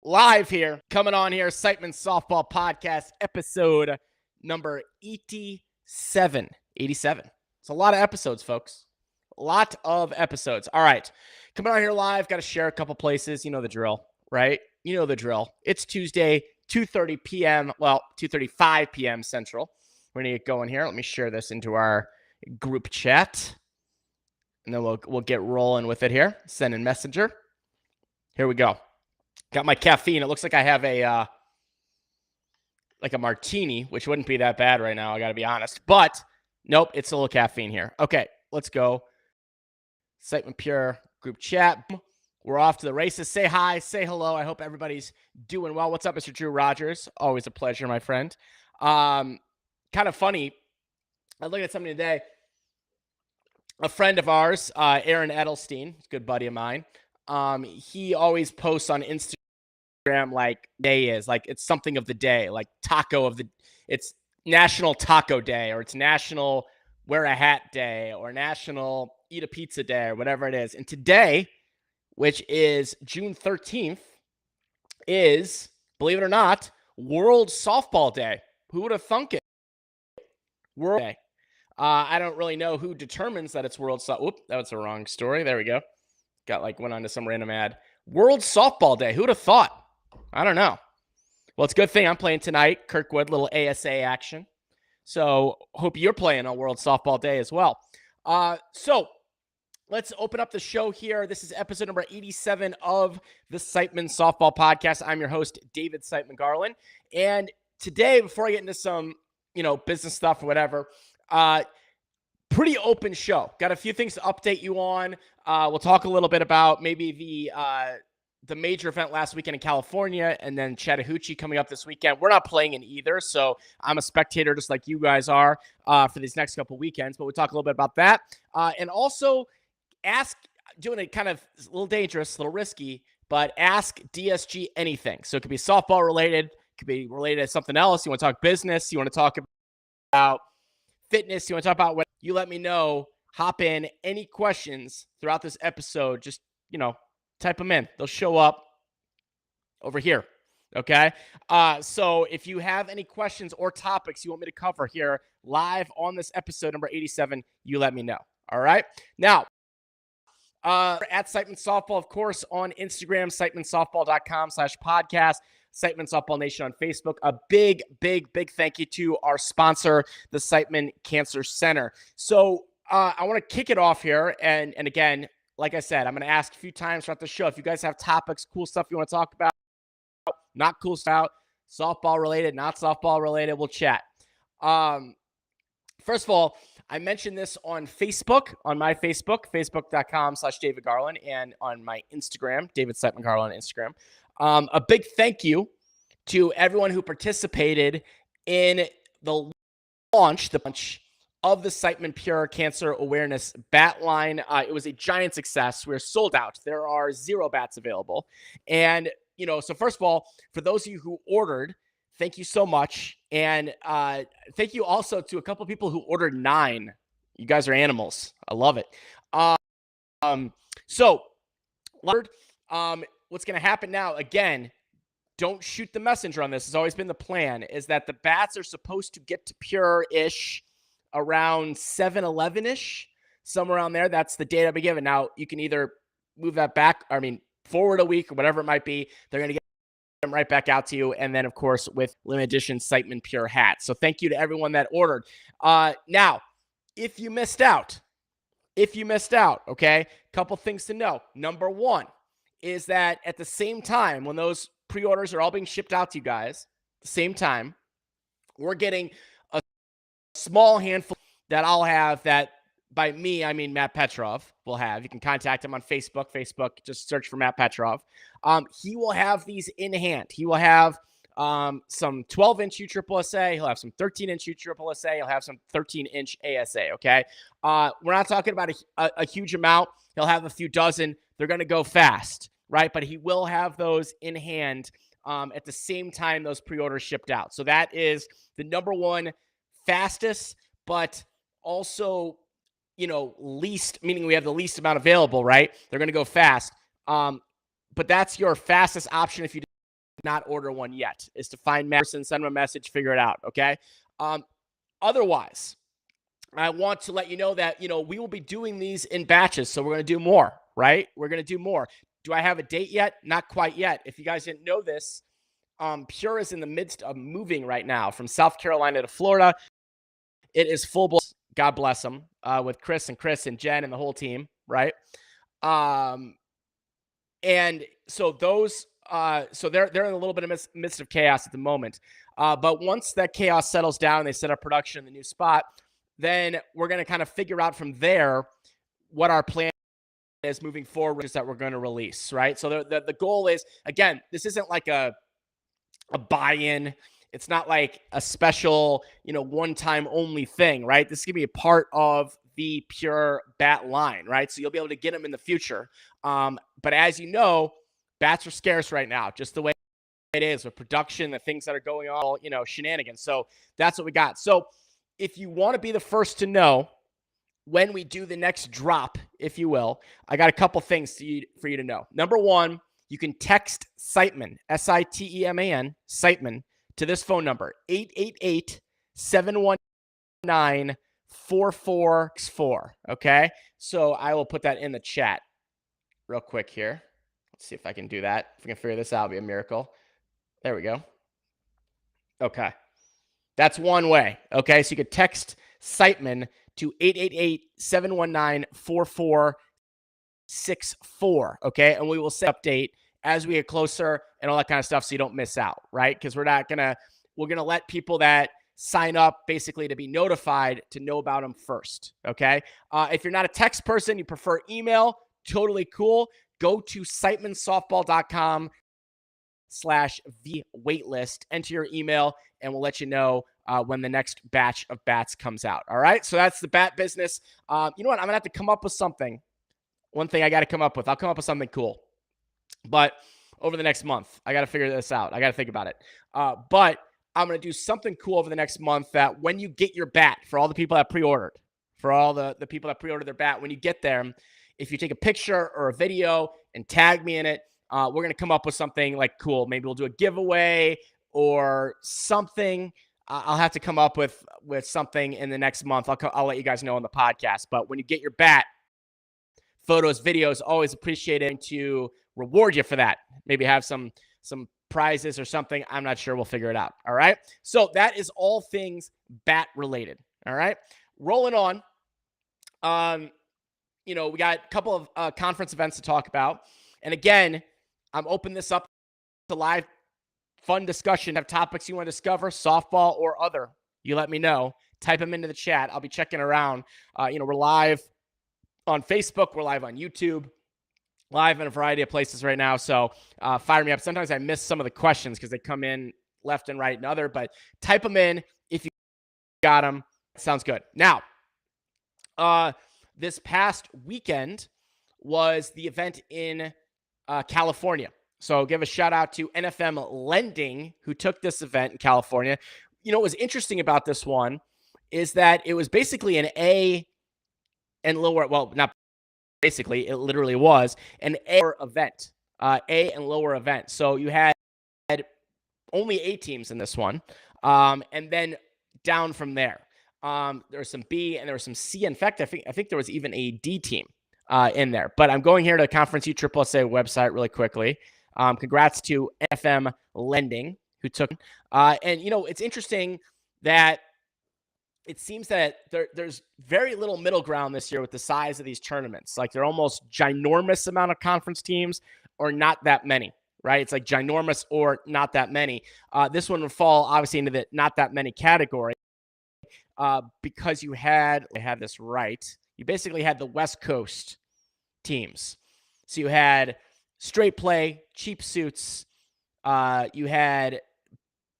live here, coming on here, Siteman Softball Podcast, episode number 87. 87. It's a lot of episodes, folks. A lot of episodes. All right, coming on here live, got to share a couple places. You know the drill, right? You know the drill. It's Tuesday, 2:30 p.m., well, 2:35 p.m. Central. We're going to get going here. Let me share this into our group chat, and then we'll get rolling with it here. Send in Messenger. Here we go. Got my caffeine. It looks like I have a martini, which wouldn't be that bad right now, I got to be honest. But nope, it's a little caffeine here. Okay, let's go. Siteman Pure group chat. We're off to the races. Say hi, say hello. I hope everybody's doing well. What's up, Mr. Drew Rogers? Always a pleasure, my friend. Kind of funny. I looked at something today. A friend of ours, Aaron Edelstein, a good buddy of mine. He always posts on Instagram like day is, like it's something of the day, like it's National Taco Day, or it's National Wear a Hat Day, or National Eat a Pizza Day, or whatever it is. And today, which is June 13th, is, believe it or not, World Softball Day. Who would have thunk it? World Day. I don't really know who determines that it's World Softball. Oop, that was the wrong story. There we go. Went on to some random ad. World Softball Day. Who would have thought? I don't know. Well, it's a good thing I'm playing tonight. Kirkwood, little ASA action. So hope you're playing on World Softball Day as well. So let's open up the show here. This is episode number 87 of the Siteman Softball Podcast. I'm your host, David Siteman Garland. And today, before I get into some, business stuff or whatever, pretty open show. Got a few things to update you on. We'll talk a little bit about maybe the major event last weekend in California, and then Chattahoochee coming up this weekend. We're not playing in either, so I'm a spectator just like you guys are for these next couple weekends. But we'll talk a little bit about that. And also doing it kind of a little dangerous, a little risky, but ask DSG anything. So it could be softball related, it could be related to something else. You want to talk business, you want to talk about fitness, you want to talk about what, you let me know. Hop in. Any questions throughout this episode, just, type them in. They'll show up over here. Okay. So if you have any questions or topics you want me to cover here live on this episode number 87, you let me know. All right. Now, at Siteman Softball, of course, on Instagram, sitemansoftball.com/podcast, Siteman Softball Nation on Facebook. A big, big, big thank you to our sponsor, the Siteman Cancer Center. So I want to kick it off here. And again, like I said, I'm going to ask a few times throughout the show. If you guys have topics, cool stuff you want to talk about, not cool stuff, softball related, not softball related, we'll chat. First of all, I mentioned this on Facebook, on my Facebook, facebook.com/David Garland, and on my Instagram, David Siteman Garland on Instagram. A big thank you to everyone who participated in the launch of the Siteman Pure Cancer Awareness Bat Line. It was a giant success. We're sold out. There are 0 bats available. And, so first of all, for those of you who ordered, thank you so much. And thank you also to a couple of people who ordered 9. You guys are animals. I love it. So what's going to happen now, again, don't shoot the messenger on this. It's always been the plan, is that the bats are supposed to get to Pure-ish around 7-11-ish, somewhere around there. That's the date I've been given. Now, you can either move that back, forward a week or whatever it might be. They're going to get them right back out to you. And then, of course, with limited edition Siteman Pure hats. So thank you to everyone that ordered. Now, if you missed out, okay, couple things to know. Number one is that at the same time, when those pre-orders are all being shipped out to you guys, at the same time, we're getting a small handful that I'll have, that by me, I mean Matt Petrov will have. You can contact him on Facebook. Just search for Matt Petrov. He will have these in hand. He will have some 12-inch USSSA. He'll have some 13-inch USSSA. He'll have some 13-inch ASA, okay? We're not talking about a huge amount. He'll have a few dozen. They're going to go fast, right? But he will have those in hand at the same time those pre-orders shipped out. So that is the number one fastest, but also, least, meaning we have the least amount available, right? They're going to go fast. But that's your fastest option if you not order one yet, is to find Madison, send him a message, figure it out, okay? Otherwise, I want to let you know that, we will be doing these in batches, so we're going to do more, right? We're going to do more. Do I have a date yet? Not quite yet. If you guys didn't know this, Pure is in the midst of moving right now from South Carolina to Florida. It is full blown, God bless them, with Chris and Jen and the whole team, right? And so those, so they're in a little bit of midst of chaos at the moment. But once that chaos settles down and they set up production in the new spot, then we're going to kind of figure out from there what our plan is moving forward, is that we're going to release, right? So the goal is, again, this isn't like a buy-in. It's not like a special, one-time only thing, right? This is going to be a part of the Pure bat line, right? So you'll be able to get them in the future. But as you know, bats are scarce right now, just the way it is with production, the things that are going on, shenanigans. So that's what we got. So if you want to be the first to know when we do the next drop, if you will, I got a couple things for you to know. Number one, you can text Siteman, Siteman, Siteman, to this phone number, 888-719-4464, okay? So I will put that in the chat real quick here. Let's see if I can do that. If we can figure this out, it'll be a miracle. There we go. Okay. That's one way, okay? So you could text Siteman to 888-719-4464, okay? And we will set update as we get closer and all that kind of stuff so you don't miss out, right? Because we're going to let people that sign up basically to be notified to know about them first, okay? If you're not a text person, you prefer email, totally cool. Go to sitemanssoftball.com/the-waitlist, enter your email, and we'll let you know when the next batch of bats comes out, all right? So that's the bat business. You know what? I'm going to have to come up with something. One thing I got to come up with. I'll come up with something cool. But over the next month, I got to figure this out. I got to think about it. But I'm going to do something cool over the next month that when you get your bat, for all the people that pre-ordered, for all the people that pre-ordered their bat, when you get there, if you take a picture or a video and tag me in it, we're going to come up with something like cool. Maybe we'll do a giveaway or something. I'll have to come up with something in the next month. I'll let you guys know on the podcast. But when you get your bat, photos, videos, always appreciated to reward you for that. Maybe have some prizes or something. I'm not sure. We'll figure it out. All right. So that is all things bat related. All right. Rolling on. We got a couple of conference events to talk about. And again, I'm opening this up to live fun discussion. Have topics you want to discover, softball or other, you let me know. Type them into the chat. I'll be checking around. We're live on Facebook. We're live on YouTube. Live in a variety of places right now. So fire me up. Sometimes I miss some of the questions because they come in left and right and other, but type them in if you got them. Sounds good. Now, this past weekend was the event in California. So give a shout out to NFM Lending, who took this event in California. What was interesting about this one is that it was basically an A and lower, well, not basically, it literally was an A event, A and lower event. So you had only A teams in this one, and then down from there. There was some B and there was some C. In fact, I think there was even a D team in there. But I'm going here to Conference USSSA website really quickly. Congrats to FM Lending, who took. And, it's interesting that it seems that there's very little middle ground this year with the size of these tournaments. Like they're almost ginormous amount of conference teams or not that many, right? It's like ginormous or not that many. This one would fall obviously into the not that many category because I had this right. You basically had the West Coast teams. So you had Straight Play, Cheap Suits. You had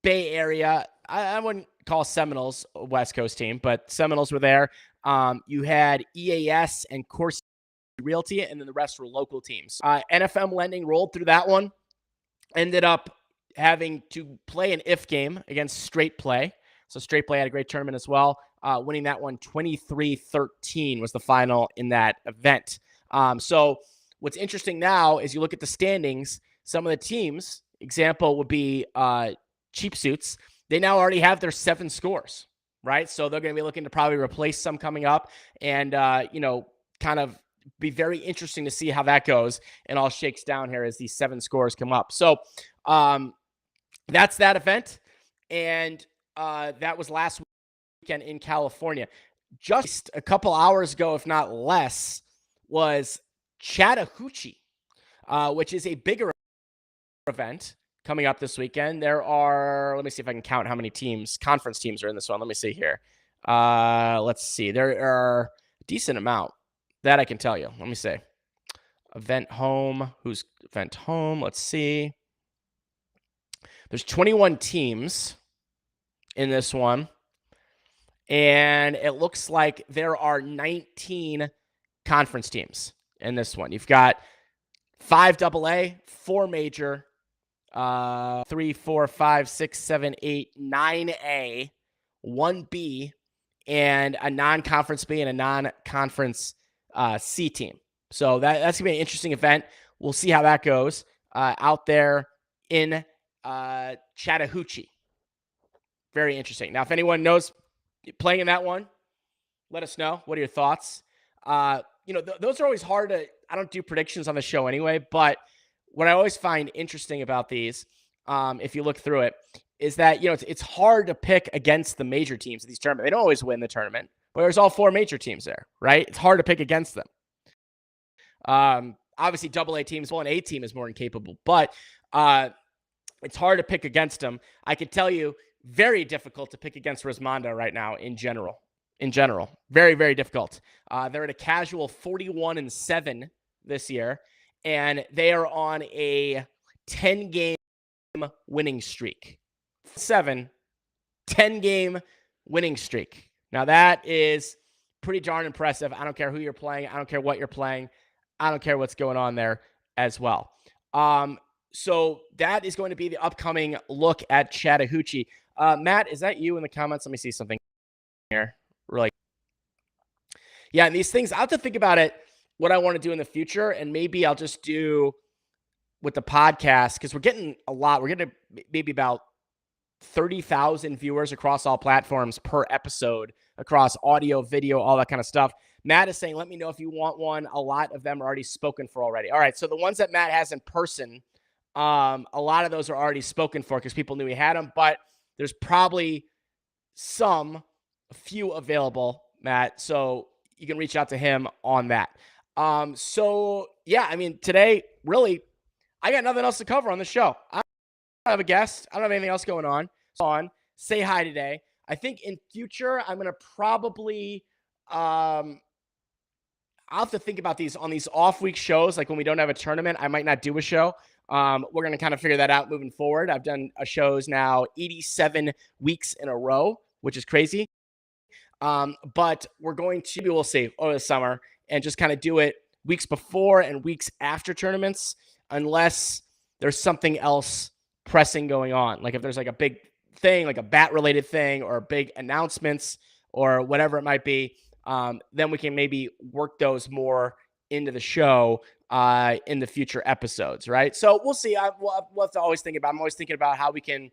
Bay Area. I wouldn't call Seminoles a West Coast team, but Seminoles were there. You had EAS and Corsi Realty, and then the rest were local teams. NFM Lending rolled through that one. Ended up having to play an if game against Straight Play. So Straight Play had a great tournament as well. Winning that one 23-13 was the final in that event. So what's interesting now is you look at the standings, some of the teams example would be Cheap Suits. They now already have their 7 scores, right? So they're going to be looking to probably replace some coming up and, kind of be very interesting to see how that goes and all shakes down here as these 7 scores come up. So that's that event. And that was last weekend in California. Just a couple hours ago, if not less, was Chattahoochee, which is a bigger event coming up this weekend. There are, let me see if I can count how many teams, conference teams are in this one. Let me see here. Let's see. There are a decent amount that I can tell you. Let me see. Event home. Who's event home? Let's see. There's 21 teams in this one. And it looks like there are 19 conference teams in this one. You've got 5 AA, 4 major, 3, 4, 5, 6, 7, 8, 9A, 1B, and a non-conference B and a non-conference C team. So that's going to be an interesting event. We'll see how that goes out there in Chattahoochee. Very interesting. Now, if anyone knows playing in that one, let us know. What are your thoughts? Those are always hard to, I don't do predictions on the show anyway, but what I always find interesting about these, if you look through it, is that, it's hard to pick against the major teams of these tournaments. They don't always win the tournament, but there's all 4 major teams there, right? It's hard to pick against them. Obviously, AA teams, well, an A team is more than capable, but it's hard to pick against them. I can tell you, very difficult to pick against Rismondo right now in general. Very, very difficult. They're at a casual 41-7 this year, and they are on a 10-game winning streak. 10-game winning streak. Now, that is pretty darn impressive. I don't care who you're playing. I don't care what you're playing. I don't care what's going on there as well. So that is going to be the upcoming look at Chattahoochee. Matt, is that you in the comments? Let me see something here. Really. Yeah, and these things, I'll have to think about it, what I want to do in the future, and maybe I'll just do with the podcast, because we're getting a lot. We're getting maybe about 30,000 viewers across all platforms per episode, across audio, video, all that kind of stuff. Matt is saying, let me know if you want one. A lot of them are already spoken for already. All right, so the ones that Matt has in person, a lot of those are already spoken for because people knew he had them, but there's probably a few available, Matt. So you can reach out to him on that. So yeah, I mean, today, really, I got nothing else to cover on the show. I don't have a guest. I don't have anything else going on. Say hi today. I think in future, I'm going to probably, I'll have to think about these on these off week shows. Like when we don't have a tournament, I might not do a show. We're going to kind of figure that out moving forward. I've done shows now 87 weeks in a row, which is crazy. But we're going to, we'll see over the summer and just kind of do it weeks before and weeks after tournaments, unless there's something else pressing going on. Like if there's like a big thing, like a bat related thing or big announcements or whatever it might be, then we can maybe work those more into the show in the future episodes, right? So we'll see. We'll have to always think about, I'm always thinking about how we can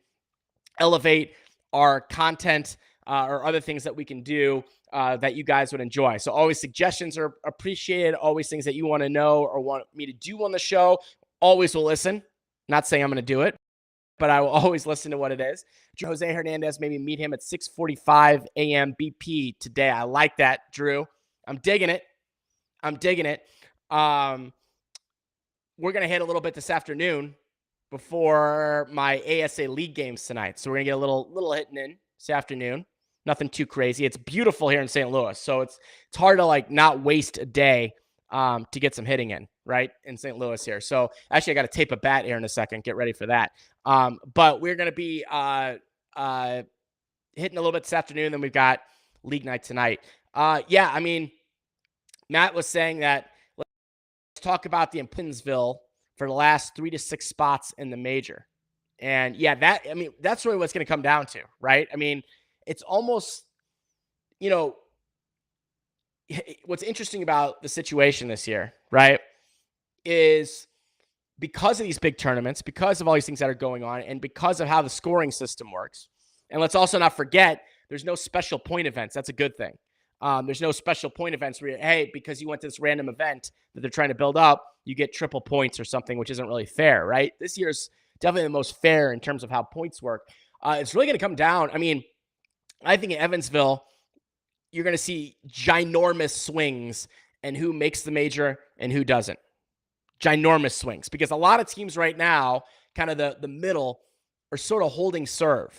elevate our content or other things that we can do that you guys would enjoy. So always suggestions are appreciated. Always things that you want to know or want me to do on the show. Always will listen. Not saying I'm going to do it, but I will always listen to what it is. Jose Hernandez, maybe meet him at 6:45 a.m. BP today. I like that, Drew. I'm digging it. We're going to hit a little bit this afternoon before my ASA League games tonight. So we're going to get a little hitting in this afternoon. Nothing too crazy. It's beautiful here in St. Louis. So it's hard to like not waste a day to get some hitting in, right? In St. Louis here. So actually I got to tape a bat here in a second. Get ready for that. But we're going to be hitting a little bit this afternoon. Then we've got league night tonight. Yeah, I mean, Matt was saying that let's talk about the Pinsville for the last 3 to 6 spots in the major. And yeah, that's really what's going to come down to, right? I mean, it's almost, what's interesting about the situation this year, right, is because of these big tournaments, because of all these things that are going on, and because of how the scoring system works. And let's also not forget, there's no special point events. That's a good thing. There's no special point events where, hey, because you went to this random event that they're trying to build up, you get triple points or something, which isn't really fair, right? This year's definitely the most fair in terms of how points work. It's really going to come down. I mean, I think in Evansville, you're going to see ginormous swings and who makes the major and who doesn't. Ginormous swings, because a lot of teams right now, kind of the middle, are sort of holding serve,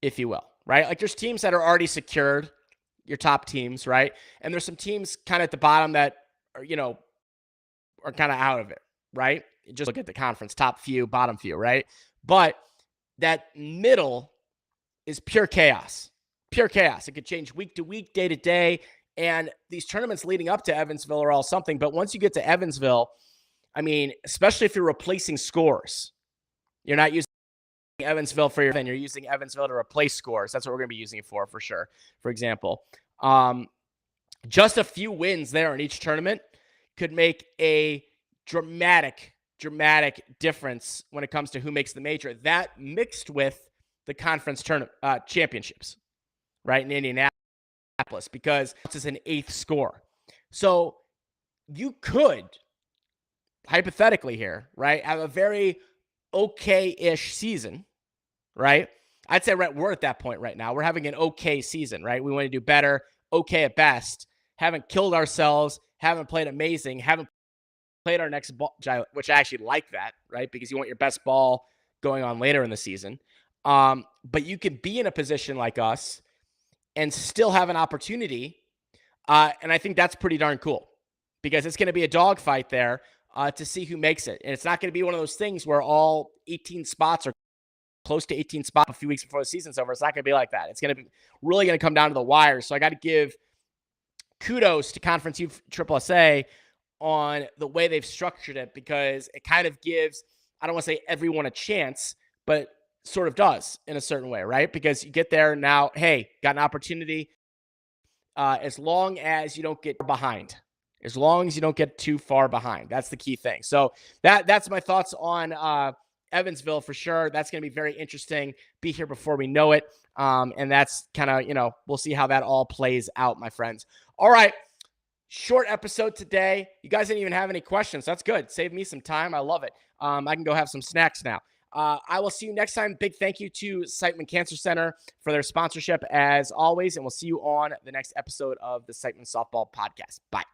if you will, right? Like there's teams that are already secured, your top teams, right? And there's some teams kind of at the bottom that are, are kind of out of it, right? Just look at the conference, top few, bottom few, right? But that middle is pure chaos. Pure chaos. It could change week to week, day to day. And these tournaments leading up to Evansville are all something. But once you get to Evansville, I mean, especially if you're replacing scores, you're not using Evansville for your thing. You're using Evansville to replace scores. That's what we're going to be using it for sure. For example, just a few wins there in each tournament could make a dramatic difference when it comes to who makes the major. That mixed with the conference championships, right, in Indianapolis, because this is an 8th score. So you could, hypothetically here, right, have a very okay-ish season, right? I'd say we're at that point right now. We're having an okay season, right? We want to do better, okay at best. Haven't killed ourselves, haven't played amazing, haven't played our next ball, which I actually like that, right? Because you want your best ball going on later in the season. But you could be in a position like us and still have an opportunity. And I think that's pretty darn cool, because it's going to be a dogfight there to see who makes it. And it's not going to be one of those things where all 18 spots are close to 18 spots a few weeks before the season's over. It's not going to be like that. It's going to be really going to come down to the wire. So I got to give kudos to Conference USSSA on the way they've structured it, because it kind of gives, I don't want to say everyone a chance, but sort of does in a certain way, right? Because you get there now, hey, got an opportunity. As long as you don't get behind, as long as you don't get too far behind, that's the key thing. So that's my thoughts on Evansville for sure. That's going to be very interesting. Be here before we know it. And that's kind of, we'll see how that all plays out, my friends. All right. Short episode today. You guys didn't even have any questions. That's good. Save me some time. I love it. I can go have some snacks now. I will see you next time. Big thank you to Siteman Cancer Center for their sponsorship as always. And we'll see you on the next episode of the Siteman Softball Podcast. Bye.